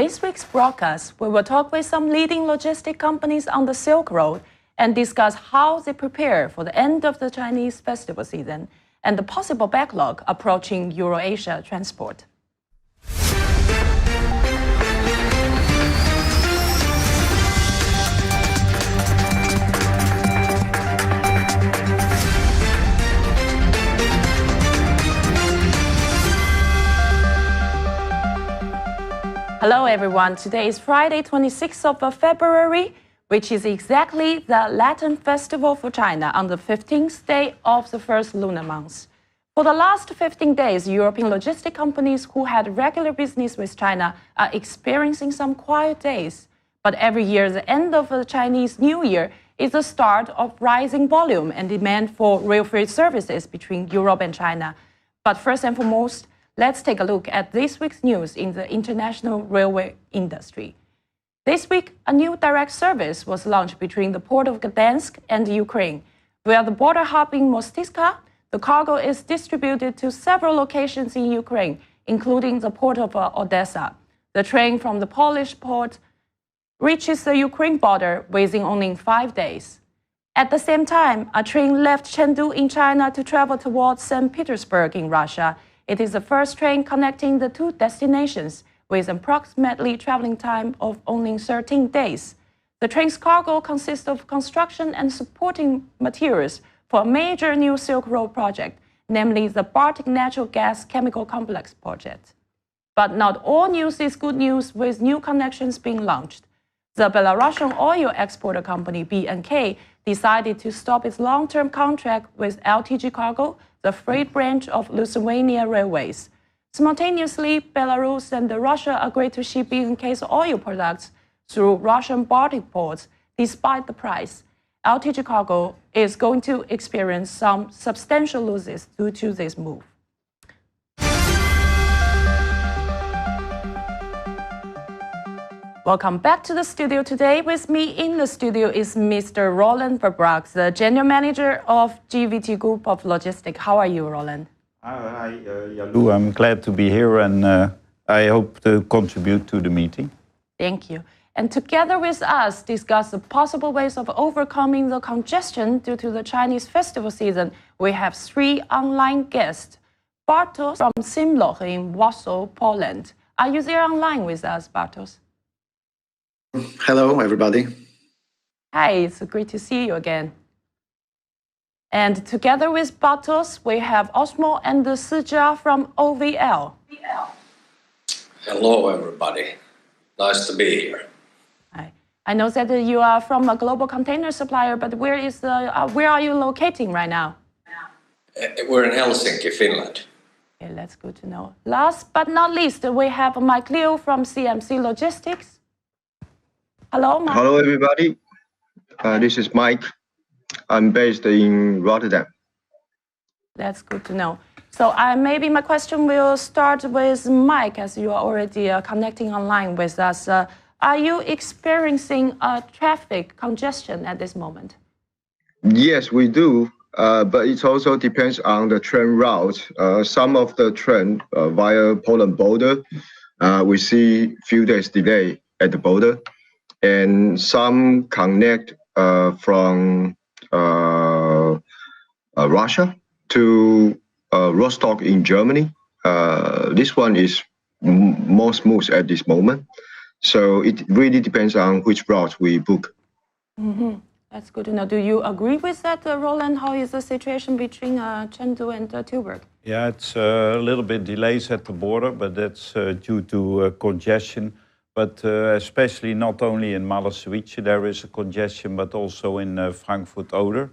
this week's broadcast, we will talk with some leading logistic companies on the Silk Road and discuss how they prepare for the end of the Chinese festival season and the possible backlog approaching Euro-Asia transport. Hello everyone, today is Friday 26th of February, which is exactly the Lantern Festival for China on the 15th day of the first lunar month. For the last 15 days, European logistic companies who had regular business with China are experiencing some quiet days. But every year, the end of the Chinese New Year is the start of rising volume and demand for rail freight services between Europe and China. But first and foremost, let's take a look at this week's news in the international railway industry. This week, a new direct service was launched between the port of Gdansk and Ukraine. Via the border hub in Mostyska, the cargo is distributed to several locations in Ukraine, including the port of Odessa. The train from the Polish port reaches the Ukraine border within only 5 days. At the same time, a train left Chengdu in China to travel towards St. Petersburg in Russia. It is the first train connecting the two destinations with approximately traveling time of only 13 days. The train's cargo consists of construction and supporting materials for a major new Silk Road project, namely the Baltic Natural Gas Chemical Complex project. But not all news is good news with new connections being launched. The Belarusian oil exporter company BNK decided to stop its long-term contract with LTG Cargo, the freight branch of Lithuania Railways. Simultaneously, Belarus and Russia agreed to ship BNK's oil products through Russian Baltic ports despite the price. LTG Cargo is going to experience some substantial losses due to this move. Welcome back to the studio today. With me in the studio is Mr. Roland Verbaak, the General Manager of GVT Group of Logistics. How are you, Roland? Hi, Yalu. I'm glad to be here and I hope to contribute to the meeting. Thank you. And together with us, discuss the possible ways of overcoming the congestion due to the Chinese festival season, we have 3 online guests. Bartosz from Symlog in Warsaw, Poland. Are you there online with us, Bartosz? Hello, everybody. Hi, it's great to see you again. And together with Bartosz, we have Osmo and Sija from OVL. Hello, everybody. Nice to be here. Hi. I know that you are from a global container supplier, but where are you locating right now? We're in Helsinki, Finland. Okay, that's good to know. Last but not least, we have Mike Leo from CMC Logistics. Hello, Mike. Hello, everybody. This is Mike. I'm based in Rotterdam. That's good to know. So maybe my question will start with Mike, as you are already connecting online with us. Are you experiencing traffic congestion at this moment? Yes, we do. But it also depends on the train route. Some of the train via Poland border, we see few days delay at the border. And some connect from Russia to Rostock in Germany. This one is more smooth at this moment. So it really depends on which route we book. Mm-hmm. That's good to know. Do you agree with that, Roland? How is the situation between Chengdu and Tilburg? Yeah, it's a little bit delays at the border, but that's due to congestion. But especially not only in Malosewicz there is a congestion, but also in Frankfurt-Oder.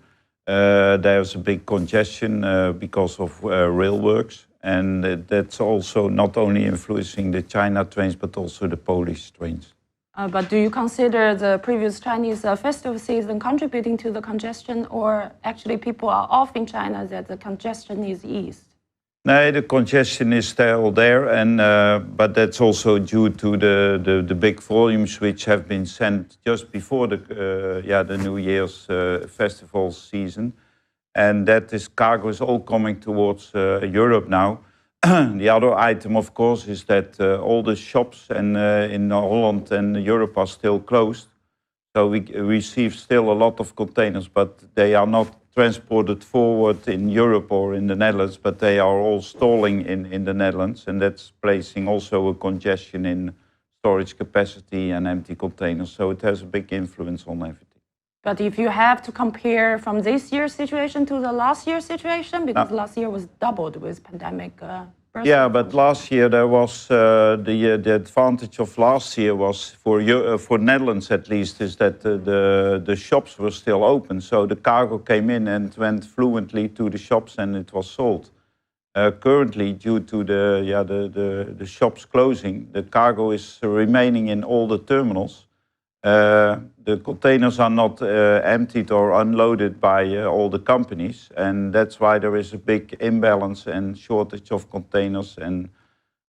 There's a big congestion because of rail works. And that's also not only influencing the China trains, but also the Polish trains. But do you consider the previous Chinese festival season contributing to the congestion, or actually people are off in China that the congestion is eased? No, the congestion is still there, and but that's also due to the big volumes which have been sent just before the New Year's festival season, and that cargo is all coming towards Europe now. the other item, of course, is that all the shops in Holland and Europe are still closed. So we receive still a lot of containers, but they are not transported forward in Europe or in the Netherlands, but they are all stalling in the Netherlands, and that's placing also a congestion in storage capacity and empty containers. So it has a big influence on everything. But if you have to compare from this year's situation to the last year's situation, because last year was doubled with pandemic. Yeah, but last year there was the advantage of last year was for Netherlands at least is that the shops were still open, so the cargo came in and went fluently to the shops and it was sold. Currently, due to the shops closing, the cargo is remaining in all the terminals. The containers are not emptied or unloaded by all the companies, and that's why there is a big imbalance and shortage of containers and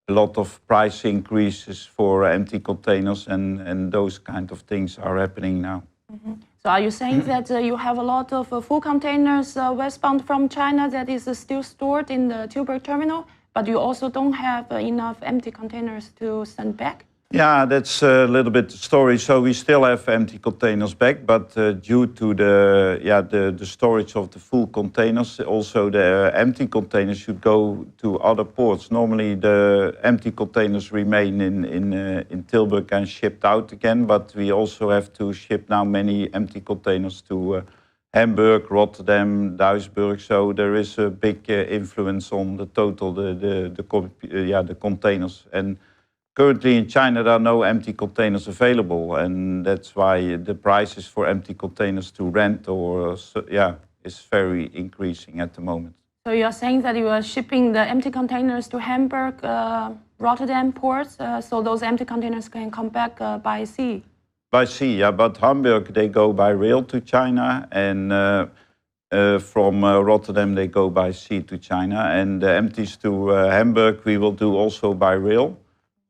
a lot of price increases for empty containers, and those kind of things are happening now. Mm-hmm. So are you saying that you have a lot of full containers westbound from China that is still stored in the Tilburg terminal, but you also don't have enough empty containers to send back? Yeah, that's a little bit the story. So we still have empty containers back, but due to the storage of the full containers, also the empty containers should go to other ports. Normally the empty containers remain in Tilburg and shipped out again, but we also have to ship now many empty containers to Hamburg, Rotterdam, Duisburg. So there is a big influence on the total, the containers. And currently in China, there are no empty containers available, and that's why the prices for empty containers to rent is very increasing at the moment. So you are saying that you are shipping the empty containers to Hamburg, Rotterdam ports, so those empty containers can come back by sea? By sea, yeah, but Hamburg, they go by rail to China, and from Rotterdam, they go by sea to China, and the empties to Hamburg, we will do also by rail.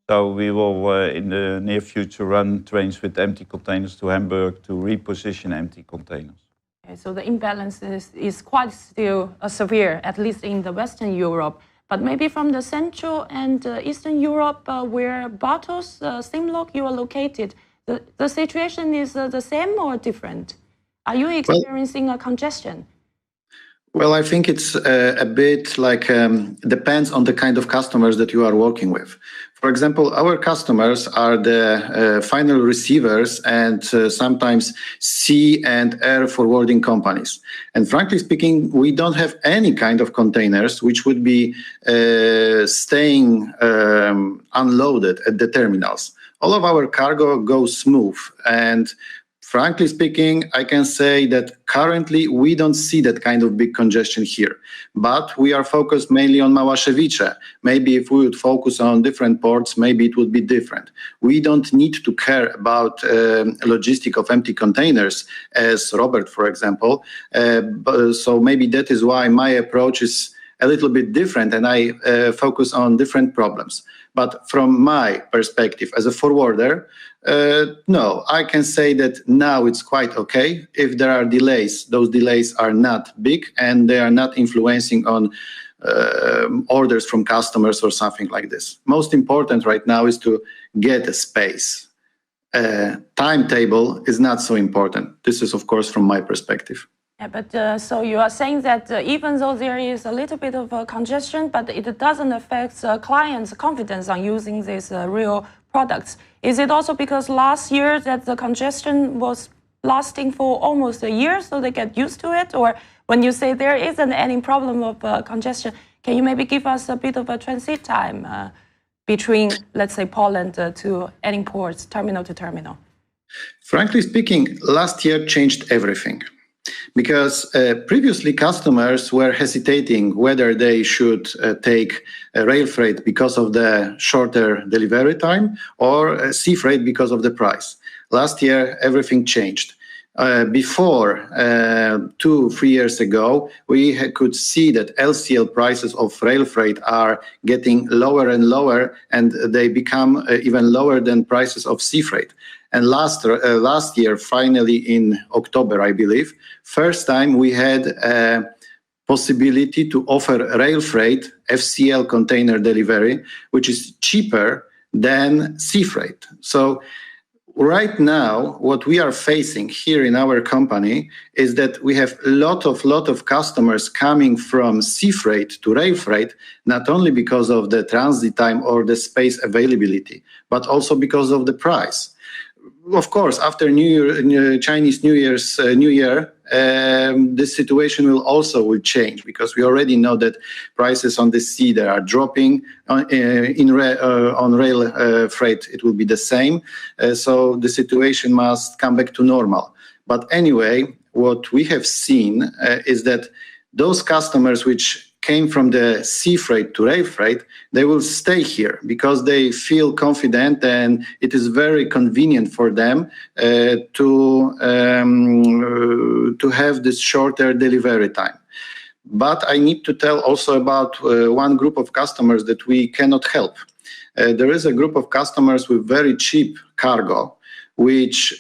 So we will, in the near future, run trains with empty containers to Hamburg to reposition empty containers. Okay, so the imbalance is quite still severe, at least in the Western Europe. But maybe from the Central and Eastern Europe, where Bartosz, Symlog, you are located, the situation is the same or different? Are you experiencing a congestion? Well, I think it's a bit like depends on the kind of customers that you are working with. For example, our customers are the final receivers and sometimes sea and air forwarding companies. And frankly speaking, we don't have any kind of containers which would be staying unloaded at the terminals. All of our cargo goes smooth, and frankly speaking, I can say that currently we don't see that kind of big congestion here, but we are focused mainly on Małaszewicze. Maybe if we would focus on different ports, maybe it would be different. We don't need to care about logistic of empty containers as Robert, for example. So maybe that is why my approach is a little bit different, and I focus on different problems. But from my perspective as a forwarder, no, I can say that now it's quite okay. If there are delays, those delays are not big and they are not influencing on orders from customers or something like this. Most important right now is to get a space. Timetable is not so important. This is, of course, from my perspective. Yeah, but so you are saying that even though there is a little bit of congestion, but it doesn't affect clients' confidence on using these real products. Is it also because last year that the congestion was lasting for almost a year, so they get used to it? Or when you say there isn't any problem of congestion, can you maybe give us a bit of a transit time between, let's say, Poland to any ports, terminal to terminal? Frankly speaking, last year changed everything. Because previously customers were hesitating whether they should take rail freight because of the shorter delivery time or sea freight because of the price. Last year, everything changed. Before 2-3 years ago, we could see that LCL prices of rail freight are getting lower and lower, and they become even lower than prices of sea freight. And last year, finally in October, I believe, first time we had possibility to offer RailFreight FCL container delivery, which is cheaper than sea freight. So right now, what we are facing here in our company is that we have a lot of customers coming from sea freight to rail freight, not only because of the transit time or the space availability, but also because of the price. Of course, after Chinese New Year, this situation will change, because we already know that prices on the sea that are dropping. On rail freight, it will be the same. So the situation must come back to normal. But anyway, what we have seen is that those customers which came from the sea freight to rail freight, they will stay here because they feel confident, and it is very convenient for them to have this shorter delivery time. But I need to tell also about one group of customers that we cannot help. There is a group of customers with very cheap cargo, which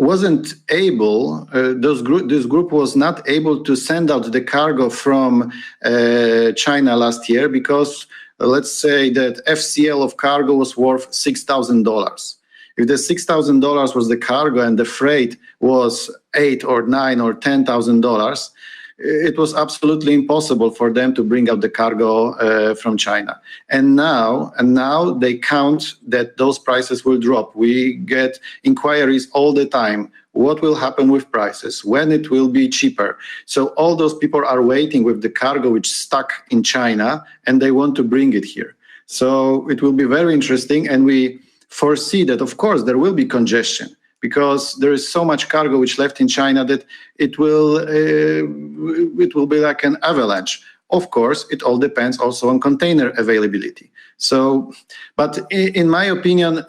wasn't able, this group was not able to send out the cargo from China last year, because let's say that FCL of cargo was worth $6,000. If the $6,000 was the cargo and the freight was $8,000 or $9,000 or $10,000, it was absolutely impossible for them to bring out the cargo from China. And now they count that those prices will drop. We get inquiries all the time. What will happen with prices? When it will be cheaper? So all those people are waiting with the cargo which stuck in China, and they want to bring it here. So it will be very interesting, and we foresee that, of course, there will be congestion, because there is so much cargo which left in China that it will be like an avalanche. Of course, it all depends also on container availability. So, but in my opinion,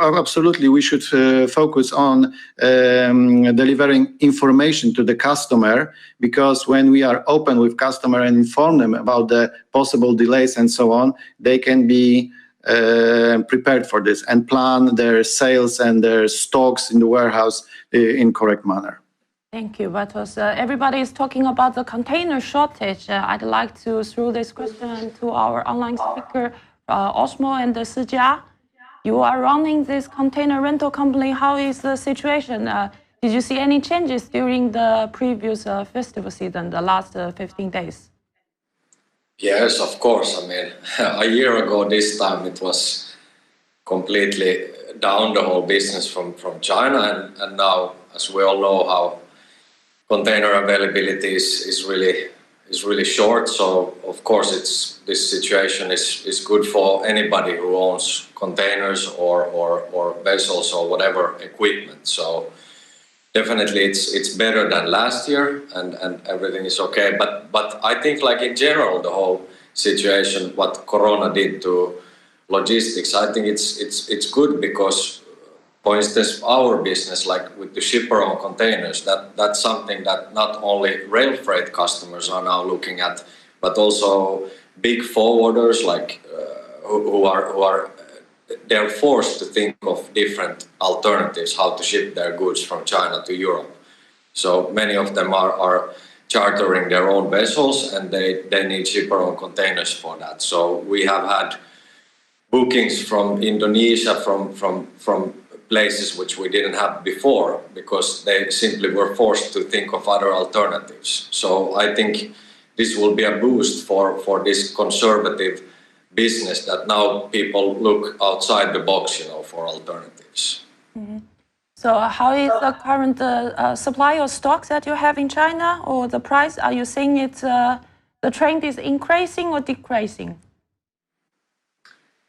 absolutely we should focus on delivering information to the customer, because when we are open with customer and inform them about the possible delays and so on, they can be prepared for this and plan their sales and their stocks in the warehouse in correct manner. Thank you, Bartosz. Everybody is talking about the container shortage. I'd like to throw this question to our online speaker, Osmo and Sijia. You are running this container rental company. How is the situation? Did you see any changes during the previous festival season, the last 15 days? Yes, of course. I mean, a year ago this time it was completely down, the whole business from China, and now, as we all know, how container availability is really short. So of course this situation is good for anybody who owns containers or vessels or whatever equipment. So definitely it's better than last year, and everything is okay. But I think, like, in general, the whole situation, what Corona did to logistics, I think it's good, because, for instance, our business, like with the shipper-owned containers, that's something that not only rail freight customers are now looking at, but also big forwarders, like who are they're forced to think of different alternatives how to ship their goods from China to Europe. So many of them are chartering their own vessels, and they need shipper-owned containers for that. So we have had bookings from Indonesia, from places which we didn't have before, because they simply were forced to think of other alternatives. So I think this will be a boost for this conservative business, that now people look outside the box, for alternatives. Mm-hmm. So how is the current supply of stocks that you have in China, or the price? Are you saying it's the trend is increasing or decreasing?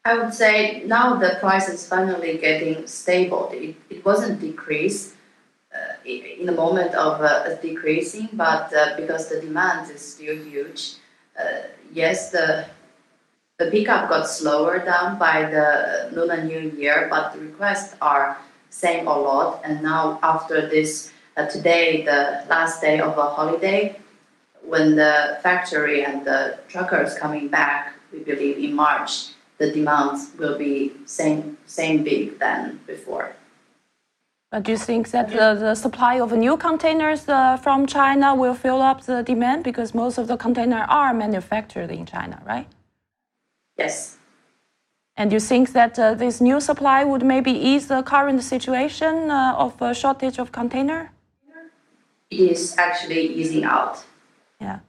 I would say now the price is finally getting stable. It wasn't decreased in the moment of decreasing, but because the demand is still huge. Yes, the pickup got slower down by the Lunar New Year, but the requests are same a lot. And now after this, today, the last day of a holiday, when the factory and the truckers coming back, we believe in March, the demands will be same big than before. But do you think that the supply of new containers from China will fill up the demand? Because most of the containers are manufactured in China, right? Yes. And you think that this new supply would maybe ease the current situation of a shortage of container? It is actually easing out. Yeah.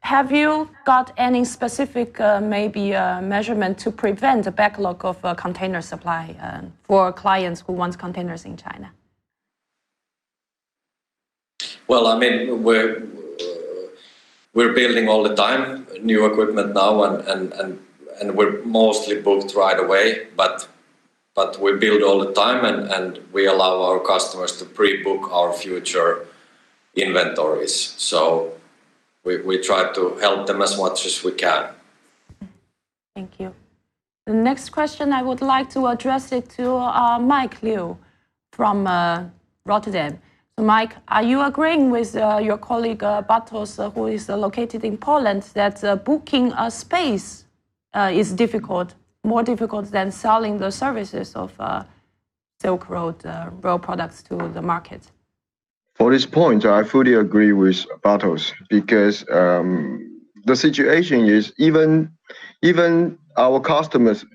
Have you got any specific measurement to prevent the backlog of container supply for clients who want containers in China? Well, I mean, we're building all the time new equipment now, and we're mostly booked right away. But we build all the time, and we allow our customers to pre-book our future inventories. So we try to help them as much as we can. Thank you. The next question I would like to address it to Mike Liu from Rotterdam. So Mike, are you agreeing with your colleague Bartosz, who is located in Poland, that booking a space is more difficult than selling the services of Silk Road rail products to the market? For this point, I fully agree with Bartosz, because the situation is even our customers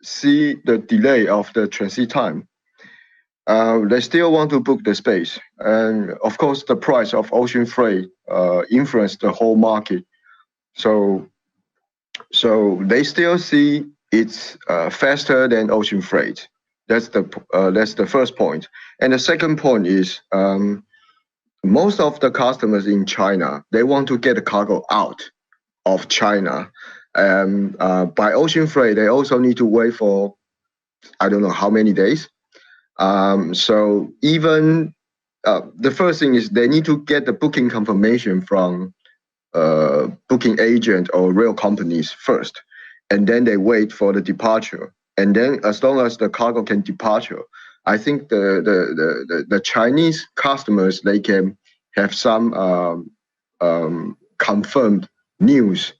see the delay of the transit time. They still want to book the space, and of course, the price of ocean freight influenced the whole market. So they still see it's faster than ocean freight. That's the first point. And the second point is most of the customers in China, they want to get the cargo out of China. By ocean freight, they also need to wait for I don't know how many days. So even the first thing is they need to get the booking confirmation from booking agent or rail companies first, and then they wait for the departure. And then as long as the cargo can departure, I think the Chinese customers, they can have some confirmed news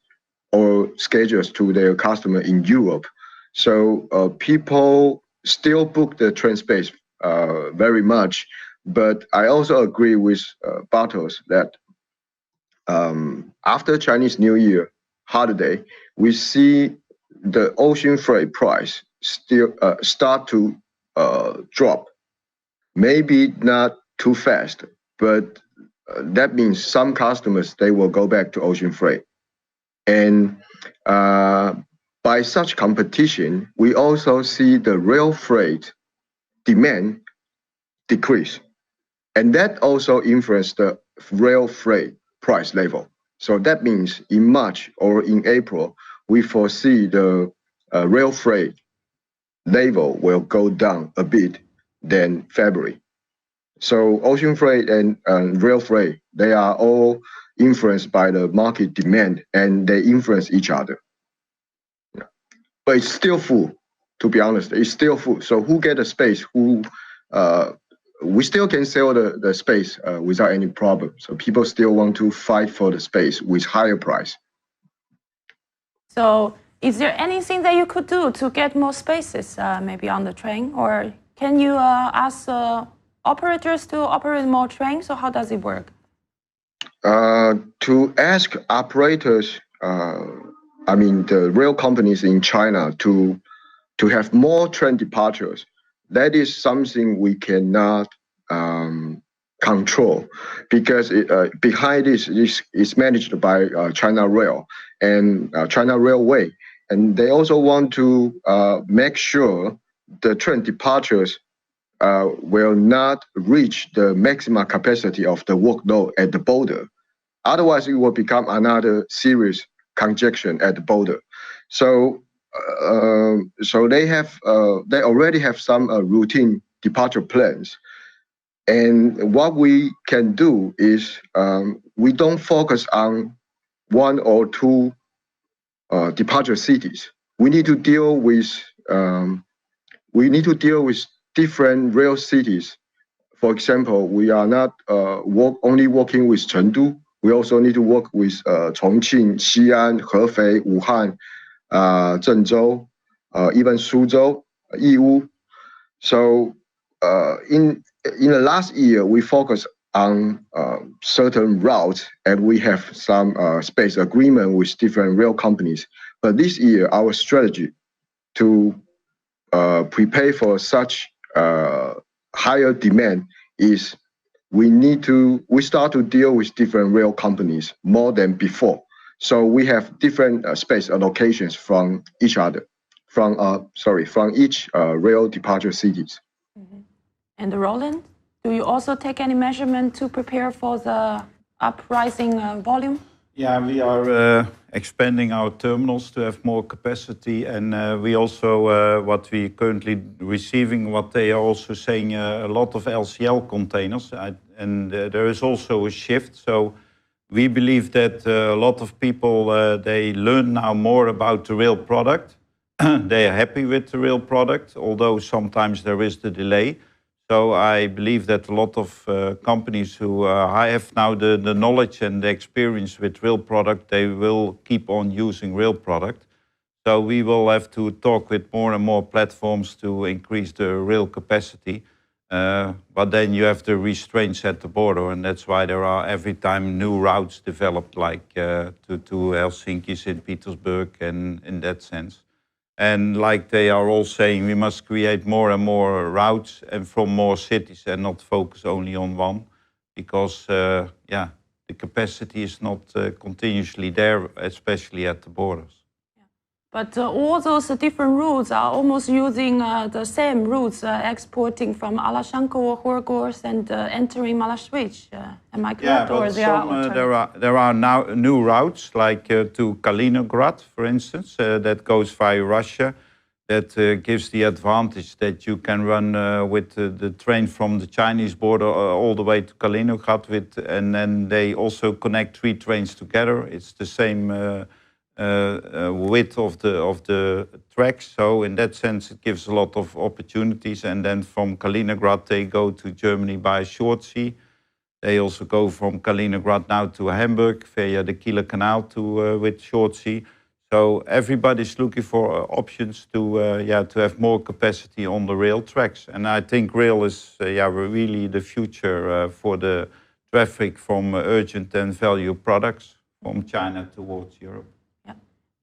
or schedules to their customer in Europe. So people still book the train space very much, but I also agree with Bartosz that after Chinese New Year holiday, we see the ocean freight price still start to drop. Maybe not too fast, but that means some customers, they will go back to ocean freight. And by such competition, we also see the rail freight demand decrease. And that also influenced the rail freight price level. So that means in March or in April, we foresee the rail freight level will go down a bit than February. So ocean freight and rail freight, they are all influenced by the market demand, and they influence each other. But it's still full, to be honest. It's still full. So who get the space? We still can sell the space without any problem. So people still want to fight for the space with higher price. So is there anything that you could do to get more spaces maybe on the train? Or can you ask operators to operate more trains? Or how does it work? To ask operators, I mean the rail companies in China to have more train departures, that is something we cannot control, because behind this is managed by China Rail and China Railway, and they also want to make sure the train departures will not reach the maximum capacity of the workload at the border. Otherwise, it will become another serious congestion at the border. So they already have some routine departure plans. And what we can do is we don't focus on one or two departure cities. We need to deal with different rail cities. For example, we are not only working with Chengdu. We also need to work with Chongqing, Xi'an, Hefei, Wuhan, Zhengzhou, even Suzhou, Yiwu. So in the last year, we focused on certain routes, and we have some space agreement with different rail companies. But this year, our strategy to prepare for such higher demand is we start to deal with different rail companies more than before. So we have different space allocations from each other, from each rail departure cities. Mm-hmm. And Roland, do you also take any measurement to prepare for the uprising volume? Yeah, we are expanding our terminals to have more capacity, and we also, what we currently receiving, what they are also saying, a lot of LCL containers, and there is also a shift. So we believe that a lot of people, they learn now more about the rail product. They are happy with the rail product, although sometimes there is the delay. So I believe that a lot of companies who have now the knowledge and the experience with rail product, they will keep on using rail product. So we will have to talk with more and more platforms to increase the rail capacity. But then you have the restraints at the border, and that's why there are every time new routes developed, like to Helsinki, St. Petersburg, and in that sense. And like they are all saying, we must create more and more routes and from more cities and not focus only on one, because the capacity is not continuously there, especially at the borders. But all those different routes are almost using the same routes, exporting from Alashanko or Horgos and entering Malashwich. Am I correct? Yeah, but there are now new routes, like to Kaliningrad, for instance, that goes via Russia. That gives the advantage that you can run with the train from the Chinese border all the way to Kaliningrad, and then they also connect 3 trains together. It's the same width of the tracks, so in that sense it gives a lot of opportunities. And then from Kaliningrad they go to Germany by short sea. They also go from Kaliningrad now to Hamburg via the Kieler Canal with short sea. So everybody's looking for options to have more capacity on the rail tracks, and I think rail is really the future for the traffic from urgent and value products from China towards Europe.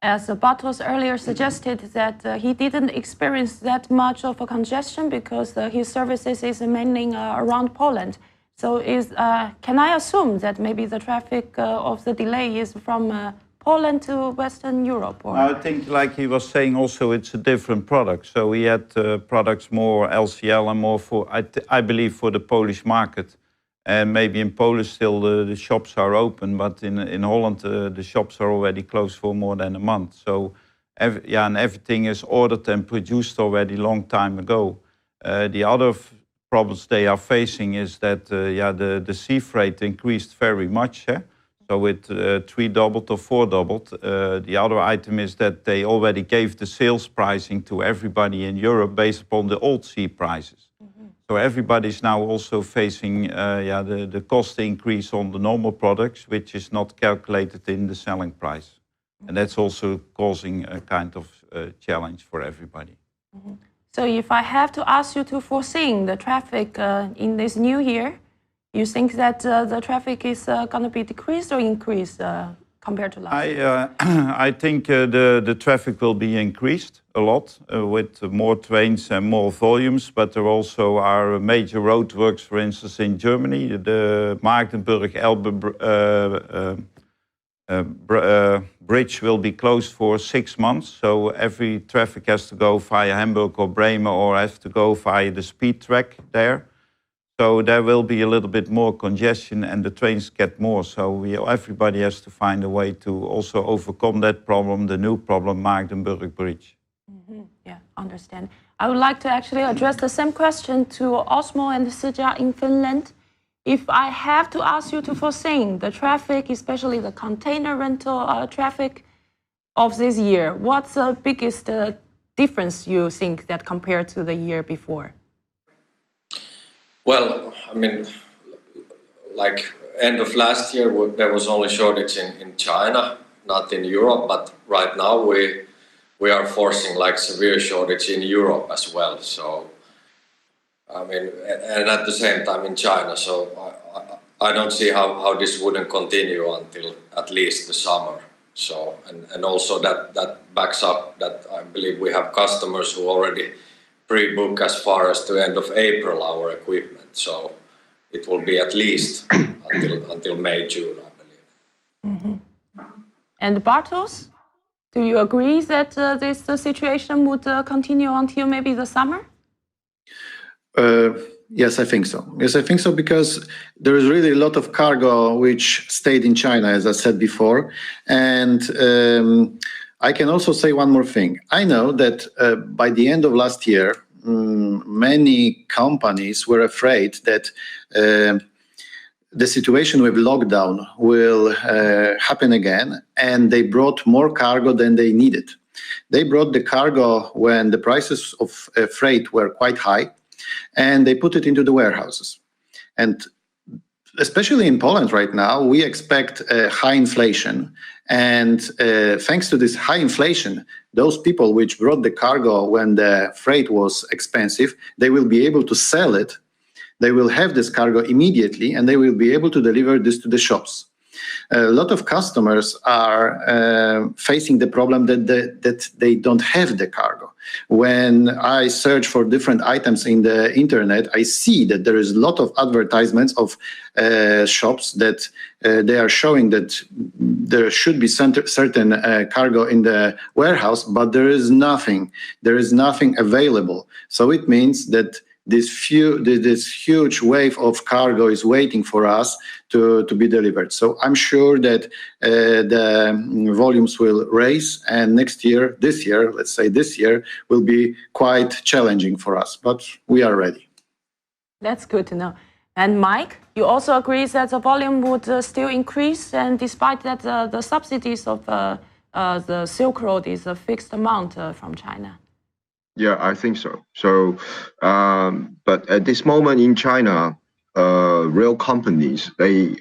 As Bartosz earlier suggested, that he didn't experience that much of a congestion because his services is mainly around Poland. So can I assume that maybe the traffic of the delay is from Poland to Western Europe? Or? I think, like he was saying, also it's a different product. So we had products more LCL and more for, I believe, for the Polish market. And maybe in Poland still the shops are open, but in Holland the shops are already closed for more than a month. So and everything is ordered and produced already long time ago. The other problems they are facing is that the sea freight increased very much. So it 3-doubled or 4-doubled. The other item is that they already gave the sales pricing to everybody in Europe based upon the old sea prices. So everybody's now also facing the cost increase on the normal products, which is not calculated in the selling price. And that's also causing a kind of challenge for everybody. So if I have to ask you to foresee the traffic in this new year, you think that the traffic is going to be decreased or increased compared to last year? I think the traffic will be increased a lot with more trains and more volumes, but there also are major roadworks, for instance, in Germany. The Magdeburg-Elbe bridge will be closed for 6 months, so every traffic has to go via Hamburg or Bremen or has to go via the speed track there. So there will be a little bit more congestion and the trains get more. So everybody has to find a way to also overcome that problem, the new problem, Magdeburg Bridge. Yeah, understand. I would like to actually address the same question to Osmo and Sija in Finland. If I have to ask you to foresee the traffic, especially the container rental traffic of this year, what's the biggest difference you think that compared to the year before? Well, I mean, like end of last year, there was only shortage in China, not in Europe, but right now we are forcing like severe shortage in Europe as well. So I mean, and at the same time in China. So I don't see how this wouldn't continue until at least the summer. So and also that backs up that I believe we have customers who already pre-book as far as to end of April our equipment. So it will be at least until May, June, I believe. Mm-hmm. And Bartosz, do you agree that this situation would continue until maybe the summer? Yes, I think so. Yes, I think so, because there is really a lot of cargo which stayed in China, as I said before. And I can also say one more thing. I know that by the end of last year, many companies were afraid that the situation with lockdown will happen again, and they brought more cargo than they needed. They brought the cargo when the prices of freight were quite high, and they put it into the warehouses. And especially in Poland right now, we expect high inflation. And thanks to this high inflation, those people which brought the cargo when the freight was expensive, they will be able to sell it. They will have this cargo immediately, and they will be able to deliver this to the shops. A lot of customers are facing the problem that they don't have the cargo. When I search for different items in the internet, I see that there is a lot of advertisements of shops that they are showing that there should be certain cargo in the warehouse, but there is nothing. There is nothing available. So it means that this huge wave of cargo is waiting for us to be delivered. So I'm sure that the volumes will rise, and this year will be quite challenging for us, but we are ready. That's good to know. And Mike, you also agree that the volume would still increase, and despite that the subsidies of the Silk Road is a fixed amount from China? Yeah, I think so. So, but at this moment in China, rail companies, they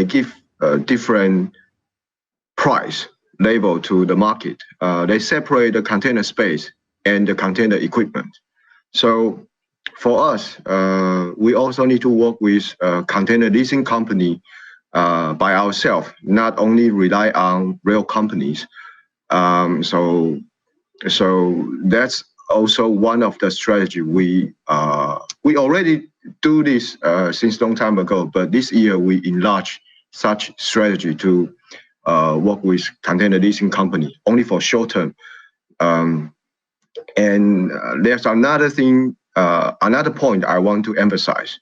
give a different price label to the market. They separate the container space and the container equipment. So for us, we also need to work with a container leasing company by ourselves, not only rely on rail companies. So that's also one of the strategy. We already do this since long time ago, but this year we enlarge such strategy to work with container leasing company only for short term. And there's another thing, another point I want to emphasize.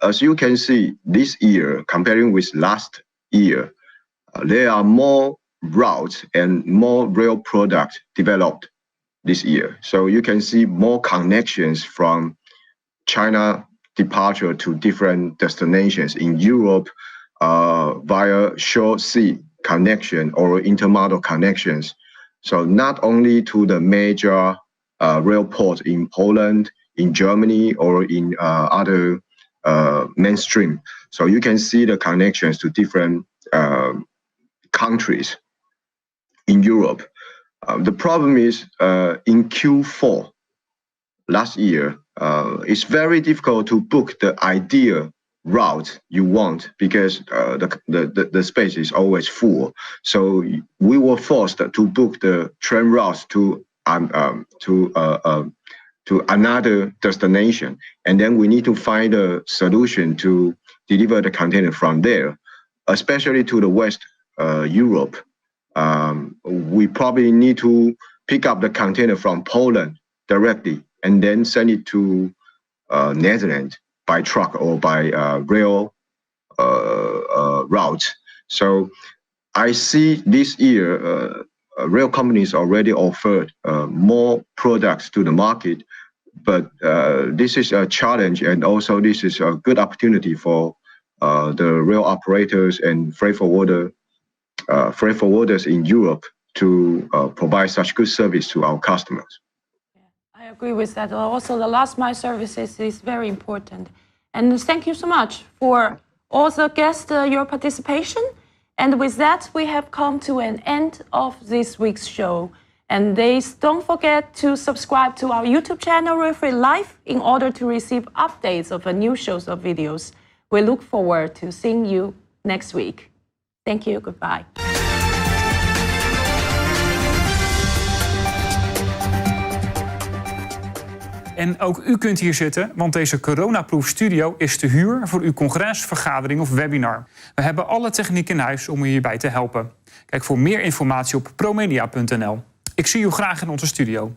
As you can see, this year comparing with last year, there are more routes and more rail products developed this year. So you can see more connections from China departure to different destinations in Europe via short sea connection or intermodal connections. So not only to the major rail ports in Poland, in Germany, or in other mainstream. So you can see the connections to different countries in Europe. The problem is in Q4 last year, it's very difficult to book the ideal route you want because the space is always full. So we were forced to book the train routes to another destination, and then we need to find a solution to deliver the container from there, especially to the West Europe. We probably need to pick up the container from Poland directly and then send it to Netherlands by truck or by rail route. So I see this year rail companies already offered more products to the market, but this is a challenge, and also this is a good opportunity for the rail operators and freight forwarders in Europe to provide such good service to our customers. I agree with that. Also, the last mile services is very important. And thank you so much for all the guests, your participation. And with that, we have come to an end of this week's show. And don't forget to subscribe to our YouTube channel, RailFreight Live, in order to receive updates of new shows or videos. We look forward to seeing you next week. Thank you. Goodbye. En ook u kunt hier zitten, want deze coronaproof studio is te huur voor uw congres, vergadering of webinar. We hebben alle techniek in huis om u hierbij te helpen. Kijk voor meer informatie op promedia.nl. Ik zie u graag in onze studio.